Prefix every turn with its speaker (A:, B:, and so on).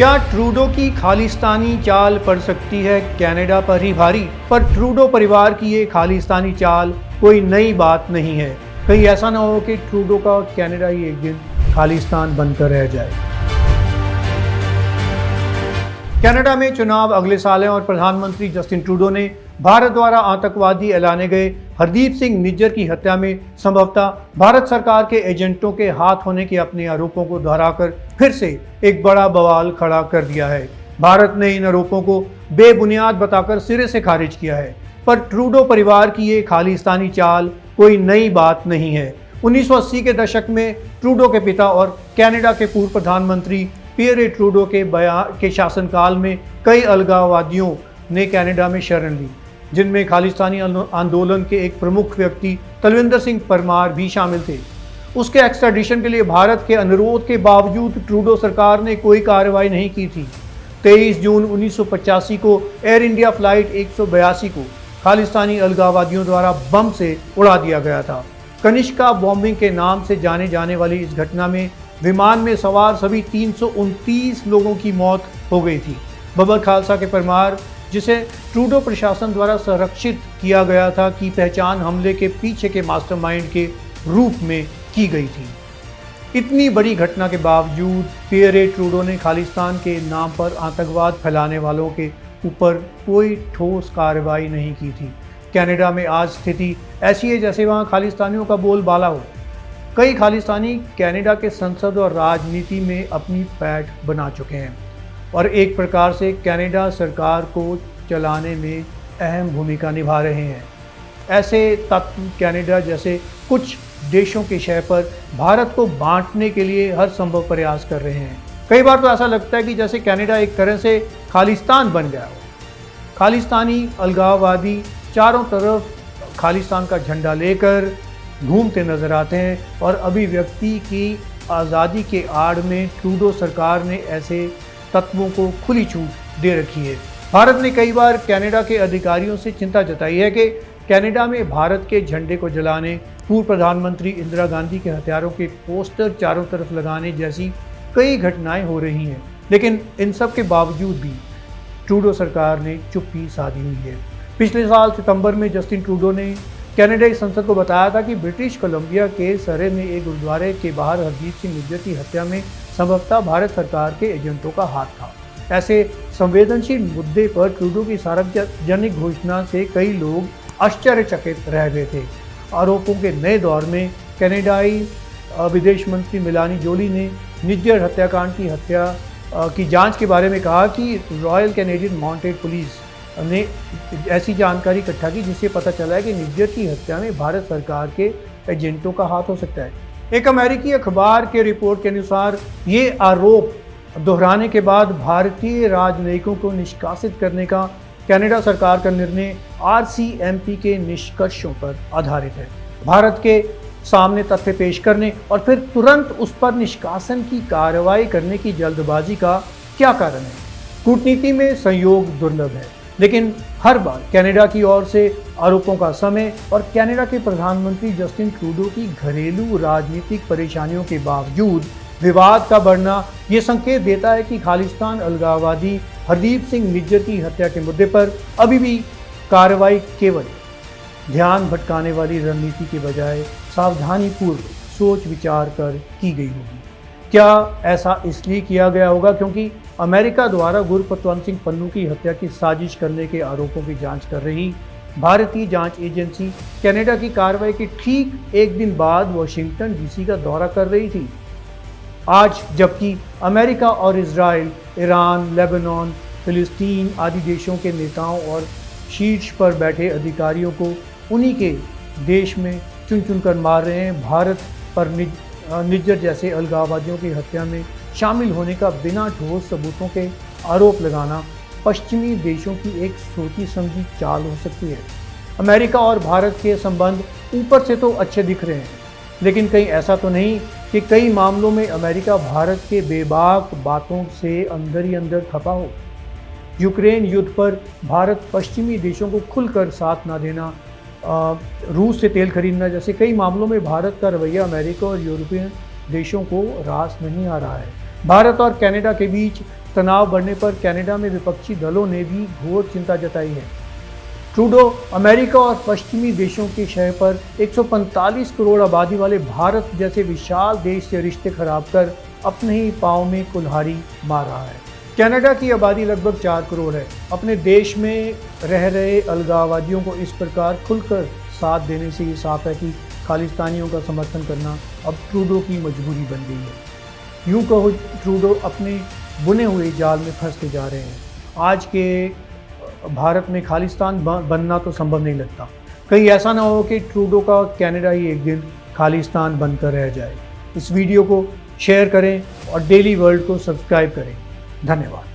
A: क्या ट्रूडो की खालिस्तानी चाल पड़ सकती है कनाडा पर ही भारी? पर ट्रूडो परिवार की ये खालिस्तानी चाल कोई नई बात नहीं है। कहीं ऐसा ना हो कि ट्रूडो का कनाडा ही एक दिन खालिस्तान बनकर रह जाए। कनाडा में चुनाव अगले साल है और प्रधानमंत्री जस्टिन ट्रूडो ने भारत द्वारा आतंकवादी ऐलाने गए हरदीप सिंह निज्जर की हत्या में संभवतः भारत सरकार के एजेंटों के हाथ होने के अपने आरोपों को दोहराकर फिर से एक बड़ा बवाल खड़ा कर दिया है। भारत ने इन आरोपों को बेबुनियाद बताकर सिरे से खारिज किया है। पर ट्रूडो परिवार की ये खालिस्तानी चाल कोई नई बात नहीं है। 1980 के दशक में ट्रूडो के पिता और कनाडा के पूर्व प्रधानमंत्री पियरे ट्रूडो के शासनकाल में कई अलगाववादियों ने कनाडा में शरण ली, जिनमें खालिस्तानी आंदोलन के एक प्रमुख व्यक्ति तलविंदर सिंह परमार भी शामिल थे। उसके एक्स्ट्राडिशन के लिए भारत के अनुरोध के बावजूद ट्रूडो सरकार ने कोई कार्रवाई नहीं की थी। 23 जून 1985 को एयर इंडिया फ्लाइट 182 को खालिस्तानी अलगाववादियों द्वारा बम से उड़ा दिया गया था। कनिष्का बॉम्बिंग के नाम से जाने जाने वाली इस घटना में विमान में सवार सभी 329 लोगों की मौत हो गई थी। बबर खालसा के परमार, जिसे ट्रूडो प्रशासन द्वारा संरक्षित किया गया था, की पहचान हमले के पीछे के मास्टरमाइंड के रूप में की गई थी। इतनी बड़ी घटना के बावजूद पियरे ट्रूडो ने खालिस्तान के नाम पर आतंकवाद फैलाने वालों के ऊपर कोई ठोस कार्रवाई नहीं की थी। कनाडा में आज स्थिति ऐसी है जैसे वहाँ खालिस्तानियों का बोलबाला हो। कई खालिस्तानी कनाडा के संसद और राजनीति में अपनी पैठ बना चुके हैं और एक प्रकार से कनाडा सरकार को चलाने में अहम भूमिका निभा रहे हैं। ऐसे तत्व कनाडा जैसे कुछ देशों के शय पर भारत को बांटने के लिए हर संभव प्रयास कर रहे हैं। कई बार तो ऐसा लगता है कि जैसे कनाडा एक तरह से खालिस्तान बन गया हो। खालिस्तानी अलगाववादी चारों तरफ खालिस्तान का झंडा लेकर घूमते नजर आते हैं और अभिव्यक्ति की आज़ादी के आड़ में ट्रूडो सरकार ने ऐसे तत्वों को खुली छूट दे रखी है। भारत ने कई बार कनाडा के अधिकारियों से चिंता जताई है कि कनाडा में भारत के झंडे को जलाने, पूर्व प्रधानमंत्री इंदिरा गांधी के हथियारों के पोस्टर चारों तरफ लगाने जैसी कई घटनाएं हो रही हैं। लेकिन इन सब के बावजूद भी ट्रूडो सरकार ने चुप्पी साधी हुई है। पिछले साल सितंबर में जस्टिन ट्रूडो ने कनाडाई संसद को बताया था कि ब्रिटिश कोलंबिया के सरे में एक गुरुद्वारे के बाहर हरदीप सिंह निज्जर की हत्या में संभवतः भारत सरकार के एजेंटों का हाथ था। ऐसे संवेदनशील मुद्दे पर ट्रूडो की सार्वजनिक घोषणा से कई लोग आश्चर्यचकित रह गए थे। आरोपों के नए दौर में कनाडाई विदेश मंत्री मेलानी जोली ने निज्जर हत्याकांड की जांच के बारे में कहा कि रॉयल कैनेडियन माउंटेड पुलिस ने ऐसी जानकारी इकट्ठा की जिससे पता चला है कि निज्जर की हत्या में भारत सरकार के एजेंटों का हाथ हो सकता है। एक अमेरिकी अखबार के रिपोर्ट के अनुसार ये आरोप दोहराने के बाद भारतीय राजनयिकों को निष्कासित करने का कनाडा सरकार का निर्णय RCMP के निष्कर्षों पर आधारित है। भारत के सामने तथ्य पेश करने और फिर तुरंत उस पर निष्कासन की कार्रवाई करने की जल्दबाजी का क्या कारण है? कूटनीति में संयोग दुर्लभ है, लेकिन हर बार कनाडा की ओर से आरोपों का समय और कनाडा के प्रधानमंत्री जस्टिन ट्रूडो की घरेलू राजनीतिक परेशानियों के बावजूद विवाद का बढ़ना ये संकेत देता है कि खालिस्तान अलगाववादी हरदीप सिंह निज्जर की हत्या के मुद्दे पर अभी भी कार्रवाई केवल ध्यान भटकाने वाली रणनीति के बजाय सावधानीपूर्वक सोच विचार कर की गई होगी। क्या ऐसा इसलिए किया गया होगा क्योंकि अमेरिका द्वारा गुरपतवंत सिंह पन्नू की हत्या की साजिश करने के आरोपों की जांच कर रही भारतीय जांच एजेंसी कनाडा की कार्रवाई के ठीक एक दिन बाद वाशिंगटन DC का दौरा कर रही थी। आज जबकि अमेरिका और इजराइल, ईरान, लेबनान, फिलिस्तीन आदि देशों के नेताओं और शीर्ष पर बैठे अधिकारियों को उन्हीं के देश में चुन चुन कर मार रहे हैं, भारत पर निज्जर जैसे अलगाववादियों की हत्या में शामिल होने का बिना ठोस सबूतों के आरोप लगाना पश्चिमी देशों की एक सोची समझी चाल हो सकती है। अमेरिका और भारत के संबंध ऊपर से तो अच्छे दिख रहे हैं, लेकिन कहीं ऐसा तो नहीं कि कई मामलों में अमेरिका भारत के बेबाक बातों से अंदर ही अंदर खपा हो। यूक्रेन युद्ध पर भारत पश्चिमी देशों को खुलकर साथ ना देना, रूस से तेल खरीदना जैसे कई मामलों में भारत का रवैया अमेरिका और यूरोपियन देशों को रास नहीं आ रहा है। भारत और कनाडा के बीच तनाव बढ़ने पर कनाडा में विपक्षी दलों ने भी घोर चिंता जताई है। ट्रूडो अमेरिका और पश्चिमी देशों के शहर पर 145 करोड़ आबादी वाले भारत जैसे विशाल देश से रिश्ते खराब कर अपने ही पांव में कुल्हाड़ी मार रहा है। कनाडा की आबादी लगभग 4 करोड़ है। अपने देश में रह रहे अलगाववादियों को इस प्रकार खुलकर साथ देने से ये साफ है कि खालिस्तानियों का समर्थन करना अब ट्रूडो की मजबूरी बन गई है। यूँ कहो, ट्रूडो अपने बुने हुए जाल में फंसते जा रहे हैं। आज के भारत में खालिस्तान बनना तो संभव नहीं लगता। कहीं ऐसा ना हो कि ट्रूडो का कनाडा ही एक दिन खालिस्तान बनकर रह जाए। इस वीडियो को शेयर करें और डेली वर्ल्ड को सब्सक्राइब करें। धन्यवाद।